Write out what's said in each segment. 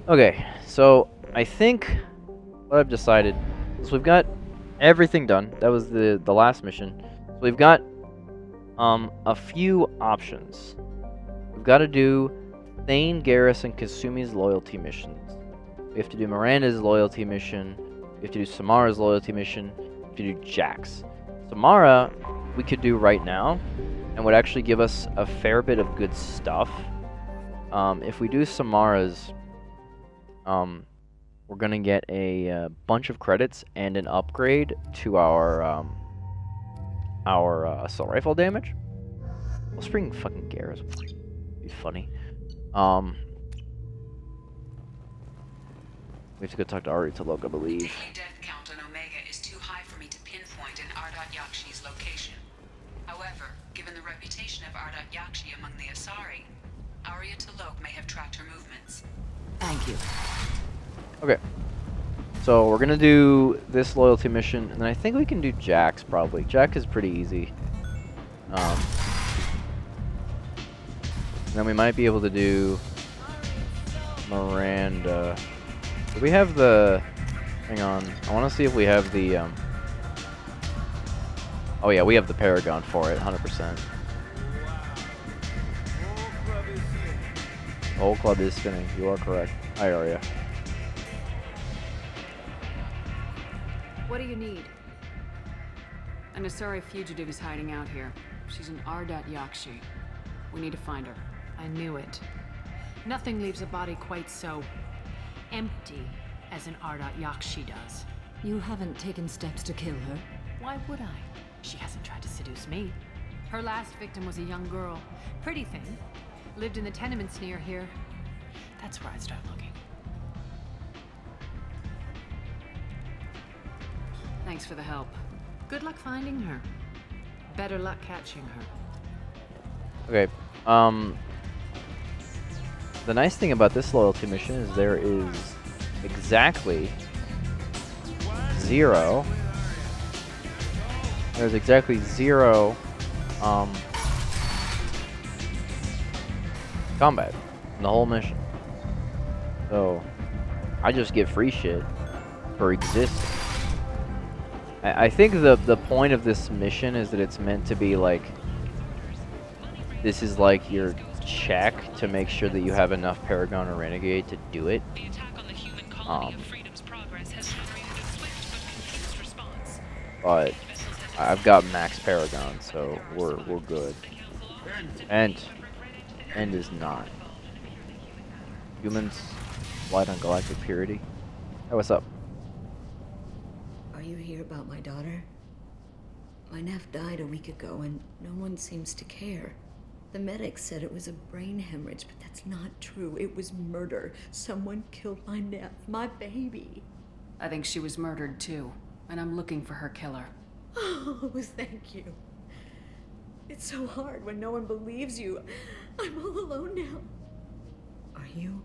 Okay, so I think what I've decided is we've got everything done. That was the last mission. So we've got a few options. We've got to do Thane, Garrus, and Kasumi's loyalty missions. We have to do Miranda's loyalty mission. We have to do Samara's loyalty mission. We have to do Jack's. Samara, we could do right now, and would actually give us a fair bit of good stuff. If we do Samara's, we're gonna get a bunch of credits and an upgrade to our assault rifle damage. Let's bring fucking Garrus. Be funny. Um, we have to go talk to Ari to look, I believe. Daily death count on Omega is too high for me to pinpoint an Ardat Yakshi's location. However, given the reputation of Ardat Yakshi among the Asari, Arya T'Loak may have tracked her movements. Thank you. Okay. So we're gonna do this loyalty mission, and then I think we can do Jack's probably. Jack is pretty easy. And then we might be able to do Miranda. Do we have the... Hang on. I want to see if we have the... Oh yeah, we have the Paragon for it, 100%. The whole club is spinning. You are correct. Hi, Arya. What do you need? An Asari fugitive is hiding out here. She's an Ardat Yakshi. We need to find her. I knew it. Nothing leaves a body quite so empty as an Ardat Yakshi does. You haven't taken steps to kill her? Why would I? She hasn't tried to seduce me. Her last victim was a young girl. Pretty thing. Lived in the tenements near here. That's where I'd start looking. Thanks for the help. Good luck finding her. Better luck catching her. Okay. The nice thing about this loyalty mission is there is exactly 0. There's exactly 0 combat in the whole mission. So I just get free shit for existing. I think the point of this mission is that it's meant to be like, this is like your check to make sure that you have enough Paragon or Renegade to do it. The attack on the human colony of Freedom's Progress has generated a swift but confused response. But I've got max Paragon, so we're good. And is not. Humans light on galactic purity. Hey, what's up? Are you here about my daughter? My nephew died a week ago and no one seems to care. The medics said it was a brain hemorrhage, but that's not true. It was murder. Someone killed my nephew, my baby. I think she was murdered too, and I'm looking for her killer. Oh, thank you. It's so hard when no one believes you. I'm all alone now. Are you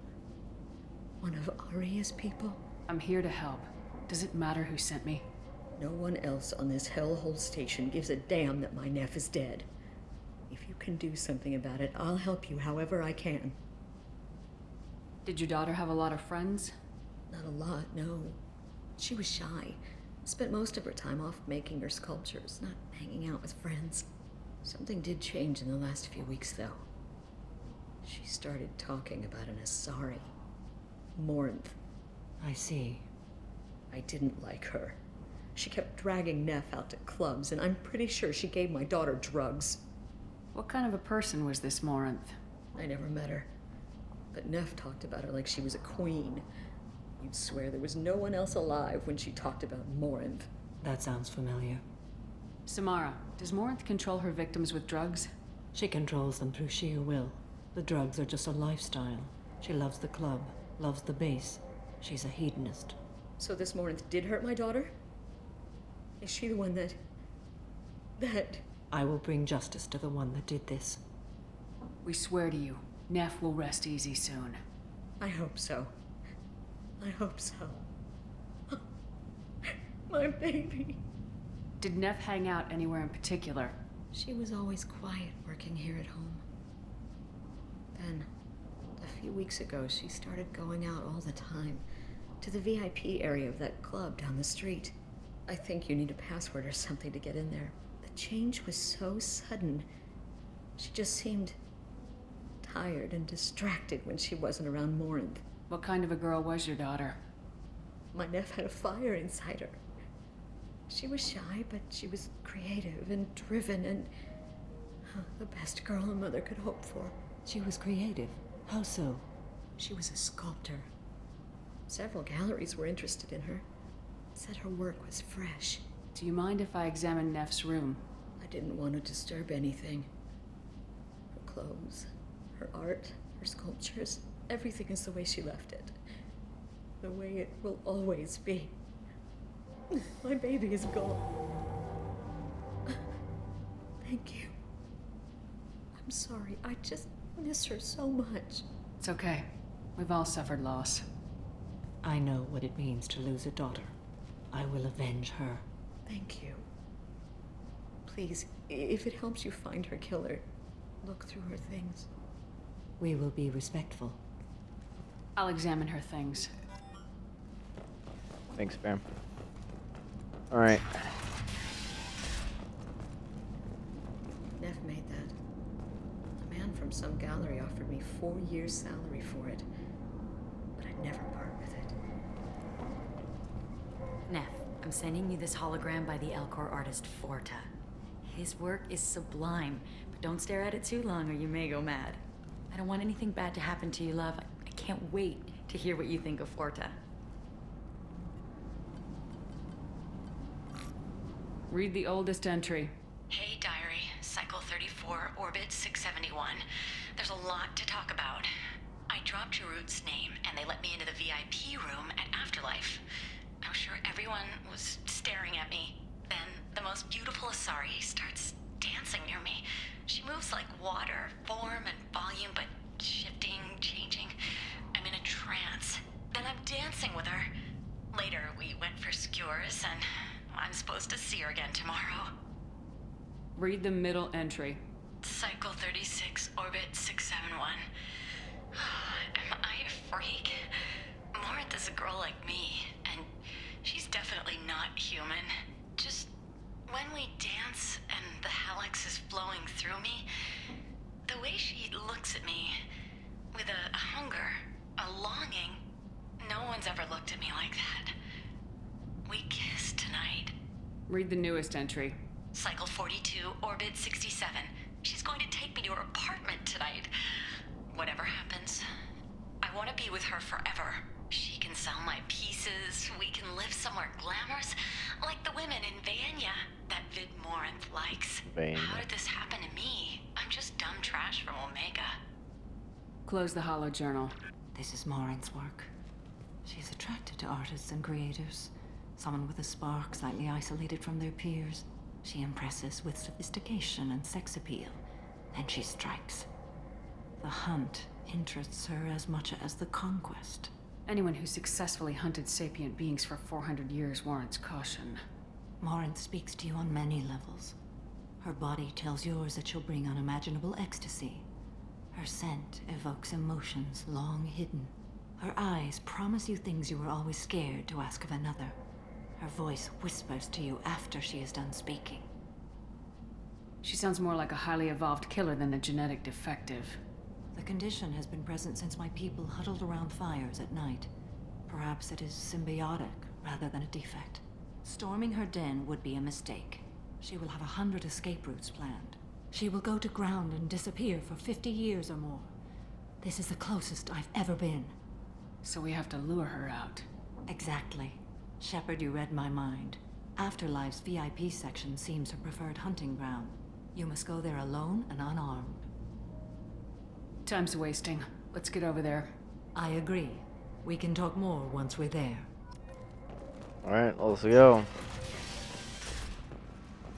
one of Arya's people? I'm here to help. Does it matter who sent me? No one else on this hellhole station gives a damn that my nephew is dead. If you can do something about it, I'll help you however I can. Did your daughter have a lot of friends? Not a lot, no. She was shy. Spent most of her time off making her sculptures, not hanging out with friends. Something did change in the last few weeks, though. She started talking about an Asari. Morinth. I see. I didn't like her. She kept dragging Neff out to clubs, and I'm pretty sure she gave my daughter drugs. What kind of a person was this Morinth? I never met her. But Neff talked about her like she was a queen. You'd swear there was no one else alive when she talked about Morinth. That sounds familiar. Samara, does Morinth control her victims with drugs? She controls them through sheer will. The drugs are just a lifestyle. She loves the club, loves the base. She's a hedonist. So this Morinth did hurt my daughter? Is she the one that... I will bring justice to the one that did this. We swear to you, Neff will rest easy soon. I hope so. I hope so. My baby. Did Neff hang out anywhere in particular? She was always quiet working here at home. Then, a few weeks ago, she started going out all the time. To the VIP area of that club down the street. I think you need a password or something to get in there. The change was so sudden. She just seemed tired and distracted when she wasn't around Morinth. What kind of a girl was your daughter? My nephew had a fire inside her. She was shy, but she was creative and driven and the best girl a mother could hope for. She was creative. How so? She was a sculptor. Several galleries were interested in her. Said her work was fresh. Do you mind if I examine Neff's room? I didn't want to disturb anything. Her clothes, her art, her sculptures, everything is the way she left it. The way it will always be. My baby is gone. Thank you. I'm sorry, I just miss her so much. It's okay. We've all suffered loss. I know what it means to lose a daughter. I will avenge her. Thank you. Please, if it helps you find her killer, look through her things. We will be respectful. I'll examine her things. Thanks, fam. Alright. Neff made that. A man from some gallery offered me 4 years' salary for it. But I'd never part with it. Neff, I'm sending you this hologram by the Elcor artist Forta. His work is sublime, but don't stare at it too long or you may go mad. I don't want anything bad to happen to you, love. I can't wait to hear what you think of Forta. Read the oldest entry. Hey, diary. Cycle 34, orbit 671. There's a lot to talk about. I dropped Jarut's name, and they let me into the VIP room at Afterlife. I'm sure everyone was staring at me. Then the most beautiful Asari starts dancing near me. She moves like water, form and volume, but shifting, changing. I'm in a trance. Then I'm dancing with her. Later, we went for skewers, and I'm supposed to see her again tomorrow. Read the middle entry. Cycle 36, orbit 671. Am I a freak? Morinth is a girl like me, and she's definitely not human. Just when we dance and the hallex is flowing through me, the way she looks at me with a hunger, a longing, no one's ever looked at me like that. We kissed tonight. Read the newest entry. Cycle 42, orbit 67. She's going to take me to her apartment tonight. Whatever happens, I want to be with her forever. She can sell my pieces. We can live somewhere glamorous, like the women in Vanya that Vid Morinth likes. Vanya. How did this happen to me? I'm just dumb trash from Omega. Close the hollow journal. This is Morinth's work. She's attracted to artists and creators. Someone with a spark, slightly isolated from their peers. She impresses with sophistication and sex appeal. Then she strikes. The hunt interests her as much as the conquest. Anyone who successfully hunted sapient beings for 400 years warrants caution. Morinth speaks to you on many levels. Her body tells yours that she'll bring unimaginable ecstasy. Her scent evokes emotions long hidden. Her eyes promise you things you were always scared to ask of another. Her voice whispers to you after she is done speaking. She sounds more like a highly evolved killer than a genetic defective. The condition has been present since my people huddled around fires at night. Perhaps it is symbiotic rather than a defect. Storming her den would be a mistake. She will have 100 escape routes planned. She will go to ground and disappear for 50 years or more. This is the closest I've ever been. So we have to lure her out. Exactly. Shepard, you read my mind. Afterlife's VIP section seems her preferred hunting ground. You must go there alone and unarmed. Time's wasting. Let's get over there. I agree. We can talk more once we're there. Alright, let's go.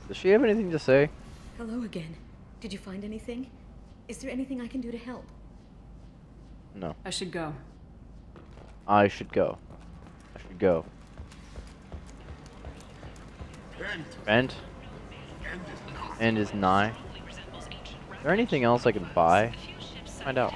Does she have anything to say? Hello again. Did you find anything? Is there anything I can do to help? No. I should go. I should go. I should go. Bent? End is nigh. Is there anything else I can buy? Find out.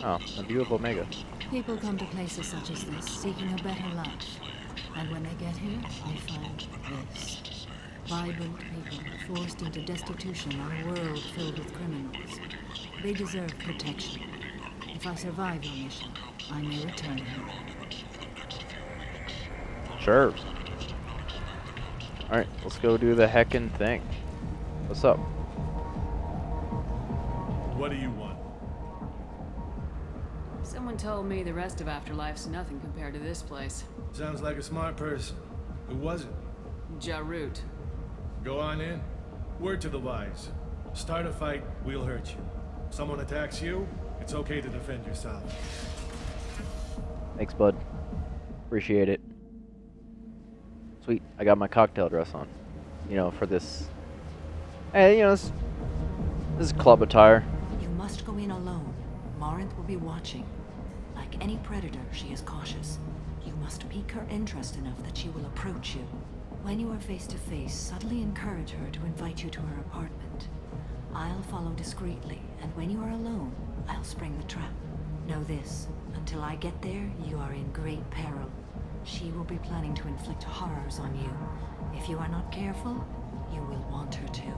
Oh, a view of Omega. People come to places such as this seeking a better life. And when they get here, they find this. Vibrant people forced into destitution on a world filled with criminals. They deserve protection. If I survive your mission, I may return here. Sure. Alright, let's go do the heckin' thing. What's up? What do you want? Someone told me the rest of Afterlife's nothing compared to this place. Sounds like a smart person. Who was it? Jarut. Go on in. Word to the wise. Start a fight, we'll hurt you. Someone attacks you, it's okay to defend yourself. Thanks, bud. Appreciate it. Sweet, I got my cocktail dress on. You know, for this. Hey, you know, this is club attire. You must go in alone. Morinth will be watching. Like any predator, she is cautious. You must pique her interest enough that she will approach you. When you are face to face, subtly encourage her to invite you to her apartment. I'll follow discreetly, and when you are alone, I'll spring the trap. Know this, until I get there, you are in great peril. She will be planning to inflict horrors on you. If you are not careful, you will want her to.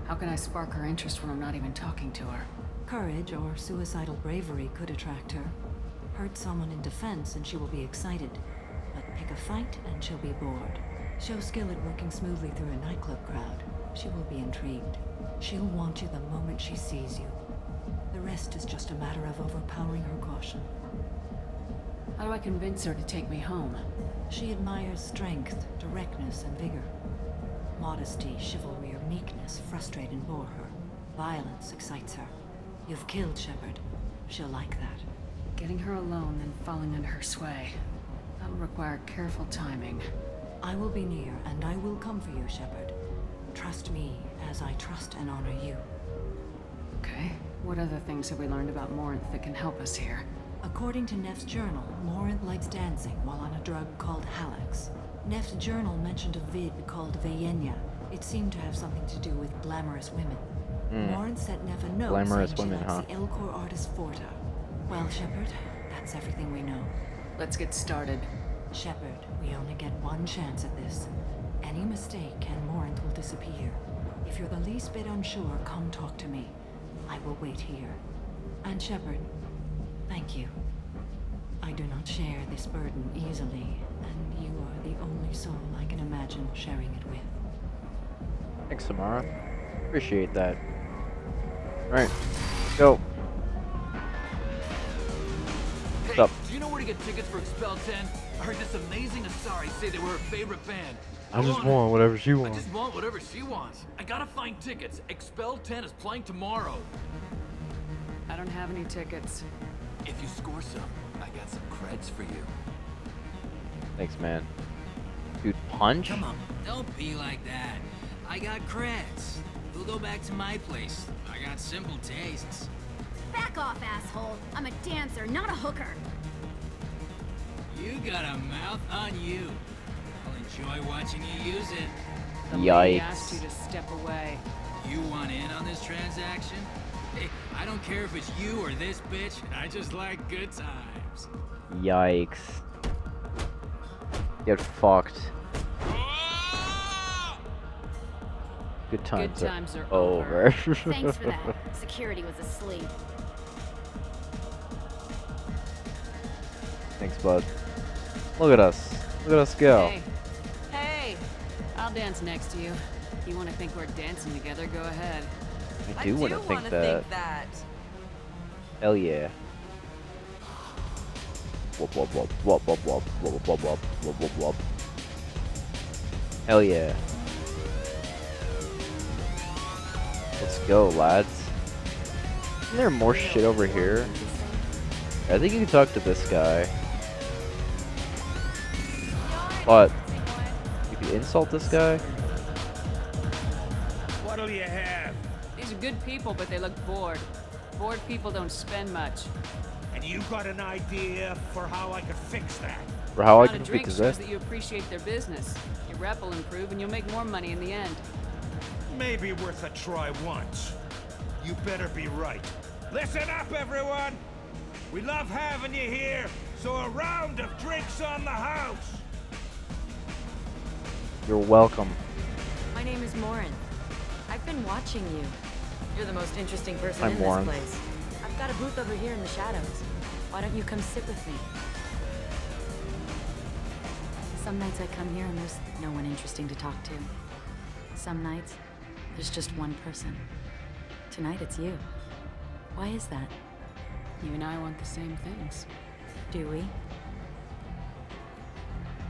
How can I spark her interest when I'm not even talking to her? Courage or suicidal bravery could attract her. Hurt someone in defense and she will be excited. But pick a fight and she'll be bored. Show skill at working smoothly through a nightclub crowd. She will be intrigued. She'll want you the moment she sees you. The rest is just a matter of overpowering her caution. How do I convince her to take me home? She admires strength, directness, and vigor. Modesty, chivalry, or meekness frustrate and bore her. Violence excites her. You've killed Shepard. She'll like that. Getting her alone and falling under her sway. That'll require careful timing. I will be near, and I will come for you, Shepard. Trust me, as I trust and honor you. Okay. What other things have we learned about Morinth that can help us here? According to Neff's journal, Morinth likes dancing while on a drug called Halax. Neff's journal mentioned a vid called Vayenya. It seemed to have something to do with glamorous women. Morinth sent Neff a note Glamorous saying women, she likes huh? the Elcor artist Forta. Well, Shepard, that's everything we know. Let's get started. Shepard, we only get one chance at this. Any mistake and Morinth will disappear. If you're the least bit unsure, come talk to me. I will wait here. And Shepard, thank you. I do not share this burden easily, and you are the only soul I can imagine sharing it with. Thanks, Samara. Appreciate that. Alright, let's go. What's up? Do you know where to get tickets for Expel 10? I heard this amazing Asari say they were her favorite band. I just want whatever she I wants. just want whatever she wants. I gotta find tickets. Expel 10 is playing tomorrow. I don't have any tickets. If you score some, I got some creds for you. Thanks, man. Dude, punch? Come on, don't be like that. I got creds. We'll go back to my place. I got simple tastes. Back off, asshole. I'm a dancer, not a hooker. You got a mouth on you. I'll enjoy watching you use it. The lady Yikes. asked you to step away. You want in on this transaction? Hey, I don't care if it's you or this bitch. I just like good times. Yikes. Get fucked. Good times, are over. Thanks for that. Security was asleep. Thanks, bud. Look at us. Look at us go. Hey. Hey! I'll dance next to you. You want to think we're dancing together, go ahead. I do want to think that. Hell yeah. Wop wop wop wop wop wop wop wop wop wop wop wop. Hell yeah. Let's go, lads. Isn't there more shit over here? I think you can talk to this guy. But you can insult this guy. What'll you have? These are good people, but they look bored. Bored people don't spend much. And you got an idea for how I could fix that? For how I Round can of drinks fix shows that? that you appreciate their business. Your rep will improve, and you'll make more money in the end. Maybe worth a try once. You better be right. Listen up, everyone! We love having you here, so a round of drinks on the house! You're welcome. My name is Morinth. I've been watching you. You're the most interesting person I'm in Morinth. this place. I've got a booth over here in the shadows. Why don't you come sit with me? Some nights I come here and there's no one interesting to talk to. Some nights, there's just one person. Tonight it's you. Why is that? You and I want the same things. Do we?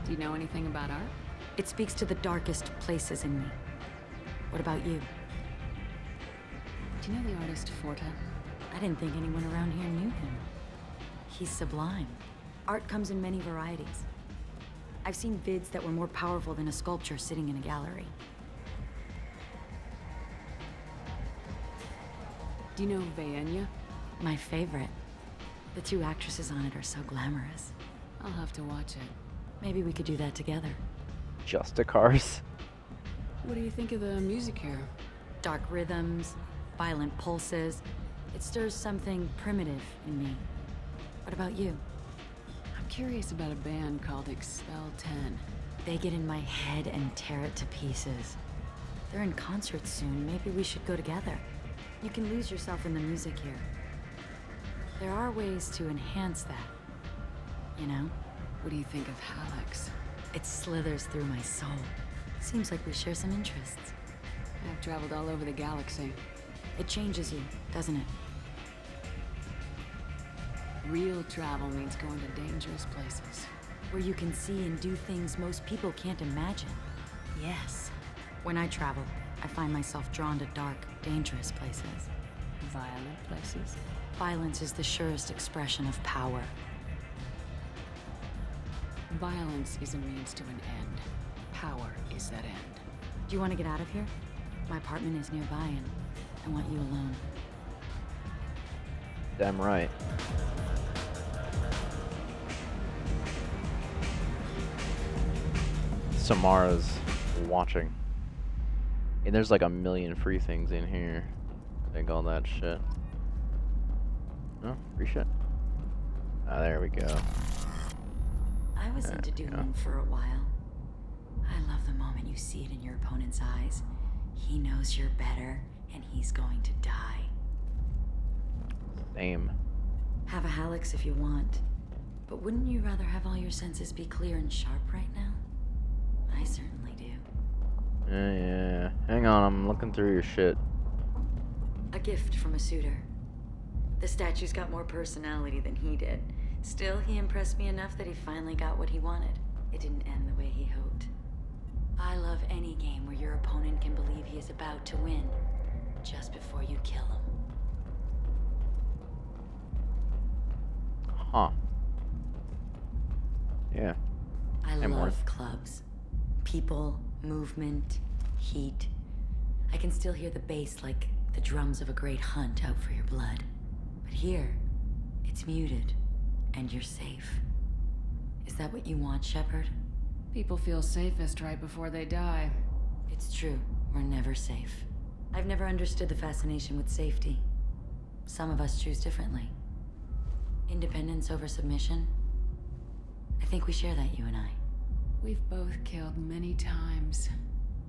Do you know anything about art? It speaks to the darkest places in me. What about you? Do you know the artist Forta? I didn't think anyone around here knew him. He's sublime. Art comes in many varieties. I've seen vids that were more powerful than a sculpture sitting in a gallery. Do you know Vaenya? My favorite. The two actresses on it are so glamorous. I'll have to watch it. Maybe we could do that together. Justicars. What do you think of the music here? Dark rhythms, violent pulses. It stirs something primitive in me. What about you? I'm curious about a band called Expel 10. They get in my head and tear it to pieces. They're in concert soon. Maybe we should go together. You can lose yourself in the music here. There are ways to enhance that, you know? What do you think of Hallex? It slithers through my soul. Seems like we share some interests. I've traveled all over the galaxy. It changes you, doesn't it? Real travel means going to dangerous places. Where you can see and do things most people can't imagine. Yes. When I travel, I find myself drawn to dark, dangerous places. Violent places? Violence is the surest expression of power. Violence is a means to an end. Power is that end. Do you want to get out of here? My apartment is nearby and I want you alone. Damn right. Samara's watching. And there's like a million free things in here. Take all that shit. No, free shit. Ah, there we go. I was into dueling for a while. I love the moment you see it in your opponent's eyes. He knows you're better, and he's going to die. Same. Have a Hallex if you want. But wouldn't you rather have all your senses be clear and sharp right now? I certainly do. Yeah. Hang on, I'm looking through your shit. A gift from a suitor. The statue's got more personality than he did. Still, he impressed me enough that he finally got what he wanted. It didn't end the way he hoped. I love any game where your opponent can believe he is about to win, just before you kill him. Huh. Yeah. I I'm love worth. clubs. People, movement, heat. I can still hear the bass like the drums of a great hunt out for your blood. But here, it's muted, and you're safe. Is that what you want, Shepard? People feel safest right before they die. It's true, we're never safe. I've never understood the fascination with safety. Some of us choose differently. Independence over submission? I think we share that, you and I. We've both killed many times,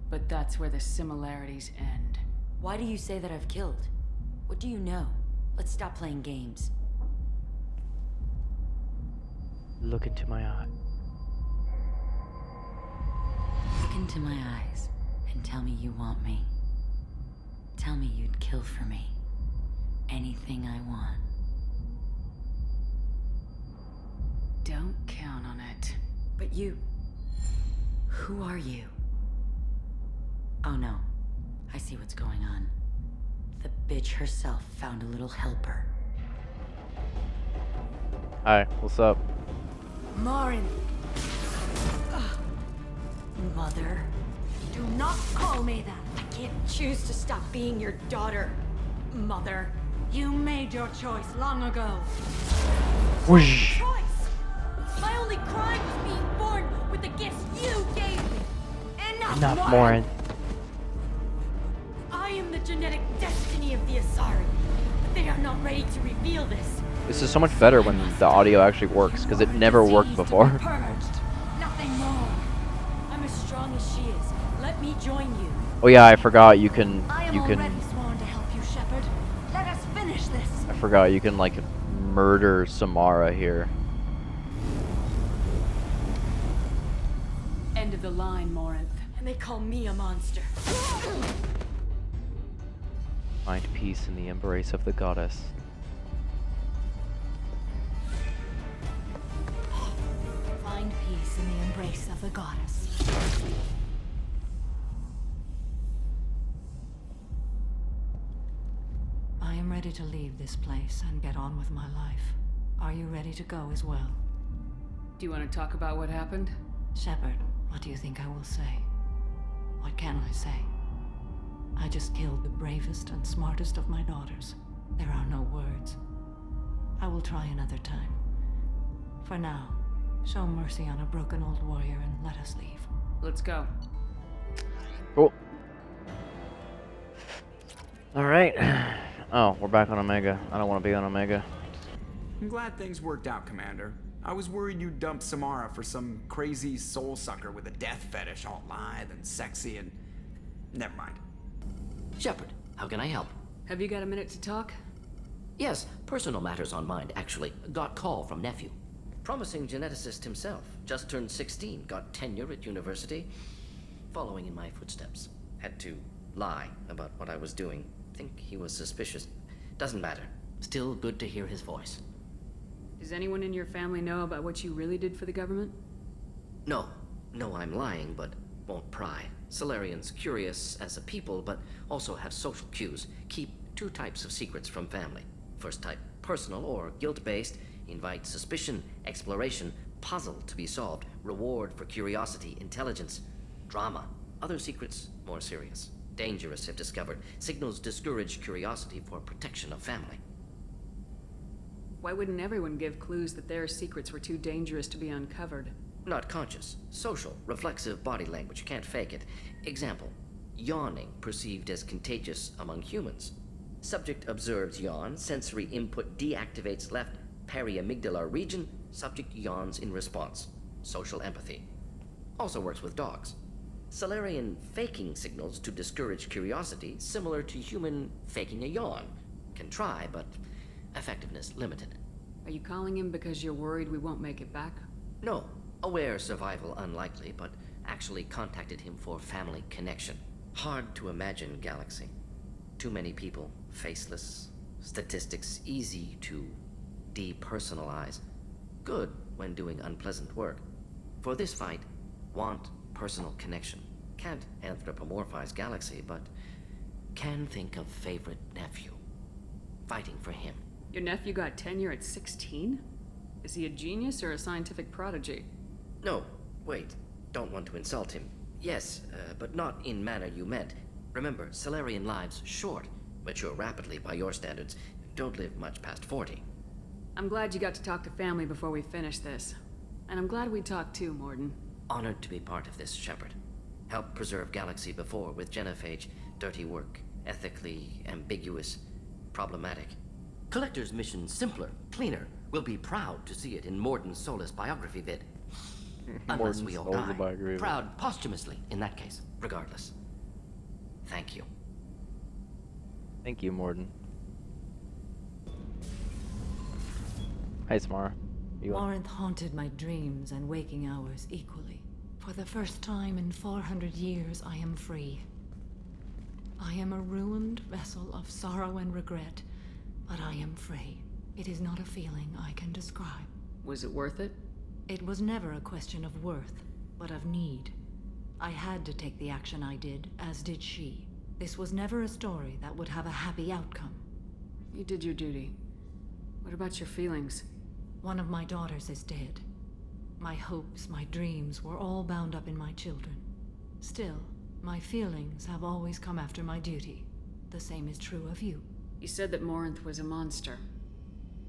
but that's where the similarities end. Why do you say that I've killed? What do you know? Let's stop playing games. Look into my eye. Look into my eyes and tell me you want me. Tell me you'd kill for me. Anything I want. Don't count on it. But you... Who are you? Oh no. I see what's going on. The bitch herself found a little helper. Hi, what's up? Morinth! Mother. Do not call me that. I can't choose to stop being your daughter. Mother. You made your choice long ago. Whoosh. Choice! My only crime was being born with the gifts you gave me. Enough, Morinth. I am the genetic destiny of the Asari. They are not ready to reveal this. This is so much better when the audio actually works, because it never worked before. Purged. Nothing more. I'm as strong as she is. Let me join you. Oh yeah, I forgot you can Already sworn to help you, Shepard. Let us finish this. I forgot you can like murder Samara here. End of the line, Morinth. And they call me a monster. Find peace in the embrace of the goddess. Find peace in the embrace of the goddess. I am ready to leave this place and get on with my life. Are you ready to go as well? Do you want to talk about what happened? Shepard, what do you think I will say? What can I say? I just killed the bravest and smartest of my daughters. There are no words. I will try another time. For now, show mercy on a broken old warrior and let us leave. Let's go. Cool. Alright. Oh, we're back on Omega. I don't want to be on Omega. I'm glad things worked out, Commander. I was worried you'd dump Samara for some crazy soul sucker with a death fetish, all lithe and sexy and... Never mind. Shepard, how can I help? Have you got a minute to talk? Yes, personal matters on mind, actually. Got call from nephew. Promising geneticist himself. Just turned 16, got tenure at university. Following in my footsteps. Had to lie about what I was doing. Think he was suspicious. Doesn't matter. Still good to hear his voice. Does anyone in your family know about what you really did for the government? No. No, I'm lying, but won't pry. Solarians curious as a people, but also have social cues. Keep two types of secrets from family. First type, personal or guilt-based. Invite suspicion, exploration, puzzle to be solved. Reward for curiosity, intelligence, drama. Other secrets, more serious. Dangerous if discovered. Signals discourage curiosity for protection of family. Why wouldn't everyone give clues that their secrets were too dangerous to be uncovered? Not conscious. Social, reflexive body language. Can't fake it. Example. Yawning perceived as contagious among humans. Subject observes yawn. Sensory input deactivates left periamygdalar region. Subject yawns in response. Social empathy. Also works with dogs. Solarian faking signals to discourage curiosity, similar to human faking a yawn. Can try, but effectiveness limited. Are you calling him because you're worried we won't make it back? No. Aware survival unlikely, but actually contacted him for family connection. Hard to imagine galaxy. Too many people, faceless. Statistics easy to depersonalize. Good when doing unpleasant work. For this fight, want personal connection. Can't anthropomorphize galaxy, but can think of favorite nephew. Fighting for him. Your nephew got tenure at 16? Is he a genius or a scientific prodigy? No, wait. Don't want to insult him. Yes, but not in manner you meant. Remember, Solarian lives short. Mature rapidly by your standards. Don't live much past 40. I'm glad you got to talk to family before we finish this. And I'm glad we talked too, Morden. Honored to be part of this, Shepard. Helped preserve Galaxy before with genophage. Dirty work. Ethically ambiguous. Problematic. Collector's mission simpler, cleaner. We'll be proud to see it in Morden's Solus biography vid. Unless we all die. Proud posthumously, in that case. Regardless. Thank you. Thank you, Morden. Hey, Samara. Morinth haunted my dreams and waking hours equally. For the first time in 400 years, I am free. I am a ruined vessel of sorrow and regret, but I am free. It is not a feeling I can describe. Was it worth it? It was never a question of worth, but of need. I had to take the action I did, as did she. This was never a story that would have a happy outcome. You did your duty. What about your feelings? One of my daughters is dead. My hopes, my dreams were all bound up in my children. Still, my feelings have always come after my duty. The same is true of you. You said that Morinth was a monster,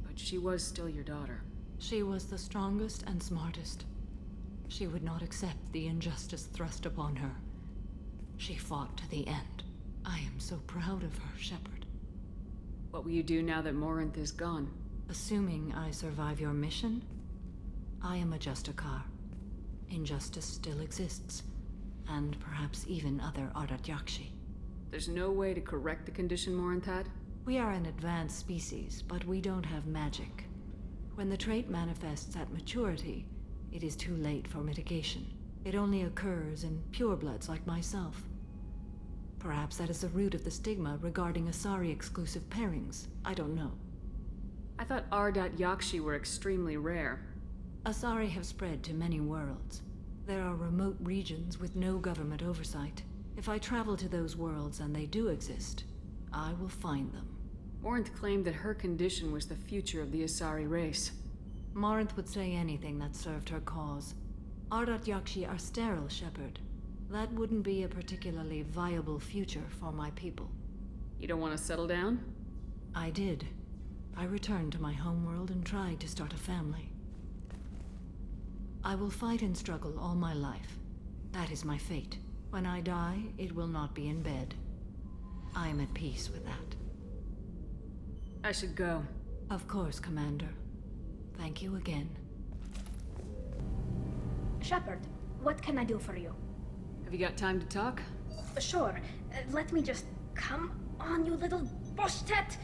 but she was still your daughter. She was the strongest and smartest. She would not accept the injustice thrust upon her. She fought to the end. I am so proud of her, Shepard. What will you do now that Morinth is gone? Assuming I survive your mission, I am a Justicar. Injustice still exists, and perhaps even other Ardat Yakshi. There's no way to correct the condition Morinth had? We are an advanced species, but we don't have magic. When the trait manifests at maturity, it is too late for mitigation. It only occurs in purebloods like myself. Perhaps that is the root of the stigma regarding Asari-exclusive pairings. I don't know. I thought Ardat Yakshi were extremely rare. Asari have spread to many worlds. There are remote regions with no government oversight. If I travel to those worlds and they do exist, I will find them. Morinth claimed that her condition was the future of the Asari race. Morinth would say anything that served her cause. Ardat Yakshi are sterile, Shepard. That wouldn't be a particularly viable future for my people. You don't want to settle down? I did. I returned to my homeworld and tried to start a family. I will fight and struggle all my life. That is my fate. When I die, it will not be in bed. I am at peace with that. I should go. Of course, Commander. Thank you again. Shepard, what can I do for you? Have you got time to talk? Sure. Let me just... Come on, you little boshtet!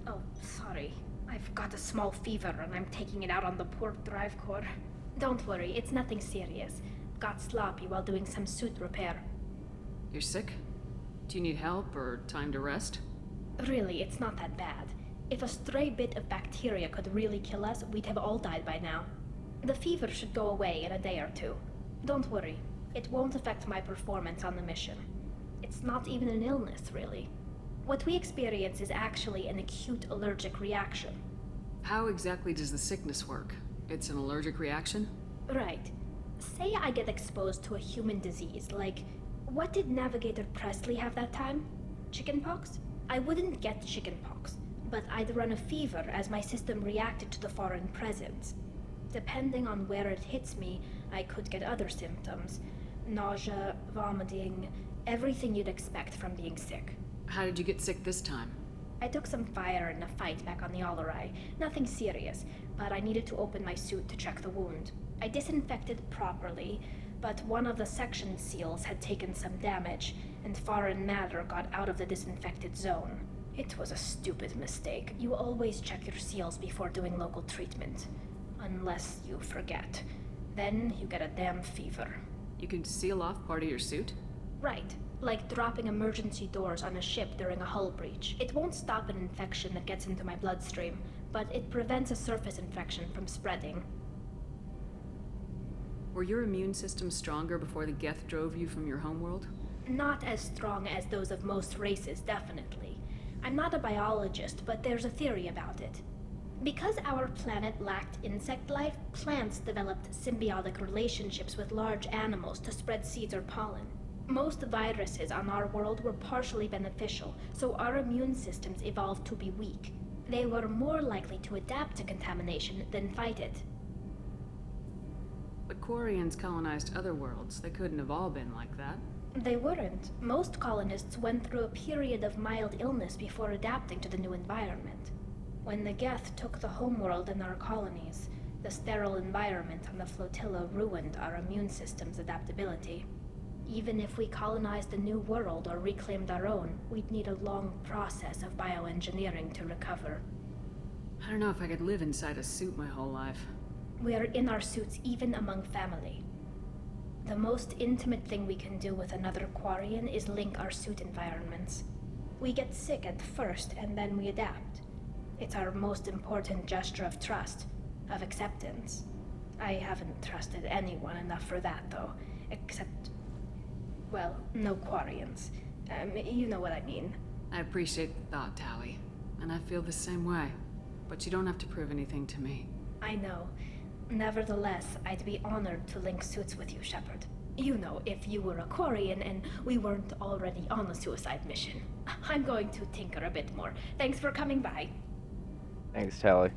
Oh, sorry. I've got a small fever and I'm taking it out on the poor drive core. Don't worry, it's nothing serious. Got sloppy while doing some suit repair. You're sick? Do you need help or time to rest? Really, it's not that bad. If a stray bit of bacteria could really kill us, we'd have all died by now. The fever should go away in a day or two. Don't worry. It won't affect my performance on the mission. It's not even an illness, really. What we experience is actually an acute allergic reaction. How exactly does the sickness work? It's an allergic reaction? Right. Say I get exposed to a human disease, like... What did Navigator Presley have that time? Chickenpox? I wouldn't get chickenpox, but I'd run a fever as my system reacted to the foreign presence. Depending on where it hits me, I could get other symptoms. Nausea, vomiting, everything you'd expect from being sick. How did you get sick this time? I took some fire in a fight back on the Allerai. Nothing serious, but I needed to open my suit to check the wound. I disinfected properly, but one of the section seals had taken some damage, and foreign matter got out of the disinfected zone. It was a stupid mistake. You always check your seals before doing local treatment. Unless you forget. Then you get a damn fever. You can seal off part of your suit? Right. Like dropping emergency doors on a ship during a hull breach. It won't stop an infection that gets into my bloodstream, but it prevents a surface infection from spreading. Were your immune system stronger before the Geth drove you from your homeworld? Not as strong as those of most races, definitely. I'm not a biologist, but there's a theory about it. Because our planet lacked insect life, plants developed symbiotic relationships with large animals to spread seeds or pollen. Most viruses on our world were partially beneficial, so our immune systems evolved to be weak. They were more likely to adapt to contamination than fight it. But Quarians colonized other worlds. They couldn't have all been like that. They weren't. Most colonists went through a period of mild illness before adapting to the new environment. When the Geth took the homeworld and our colonies, the sterile environment on the flotilla ruined our immune system's adaptability. Even if we colonized a new world or reclaimed our own, we'd need a long process of bioengineering to recover. I don't know if I could live inside a suit my whole life. We are in our suits even among family. The most intimate thing we can do with another Quarian is link our suit environments. We get sick at first and then we adapt. It's our most important gesture of trust, of acceptance. I haven't trusted anyone enough for that, though, except... well, no Quarians. You know what I mean. I appreciate the thought, Tally, and I feel the same way. But you don't have to prove anything to me. I know. Nevertheless, I'd be honored to link suits with you, Shepard. You know, if you were a Quarian and we weren't already on a suicide mission. I'm going to tinker a bit more. Thanks for coming by. Thanks, Tally.